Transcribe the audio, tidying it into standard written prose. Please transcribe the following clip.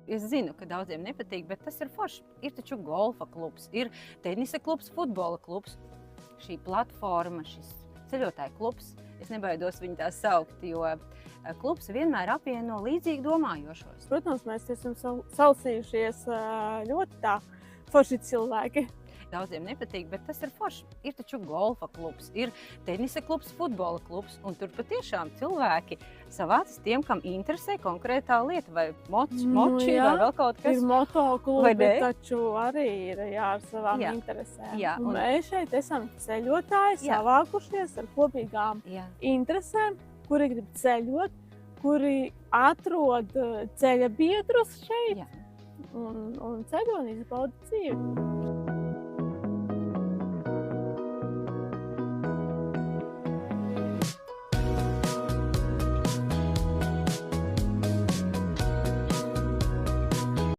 Es zinu, ka daudziem nepatīk, bet tas ir forši. Ir taču golfa klubs, ir tenisa klubs, futbola klubs. Šī platforma, šis ceļotāju klubs, es nebaidos viņu tā saukt, jo klubs vienmēr apvieno līdzīgi domājošos. Protams, mēs esam salsījušies ļoti tā forši cilvēki. Daudziem nepatīk, bet tas ir forši. Ir taču golfa klubs, ir tenisa klubs, futbola klubs, un tur patiešām cilvēki savāc tiem, kam interesē konkrētā lieta, vai moči, vai vēl kaut kas. Ir motoklubi, taču arī ir ar savām interesēm. Jā, un mēs šeit esam ceļotāji, savākušies ar kopīgām interesēm, kuri grib ceļot, kuri atrod ceļa biedrus šeit un ceļo un izbauda dzīvi.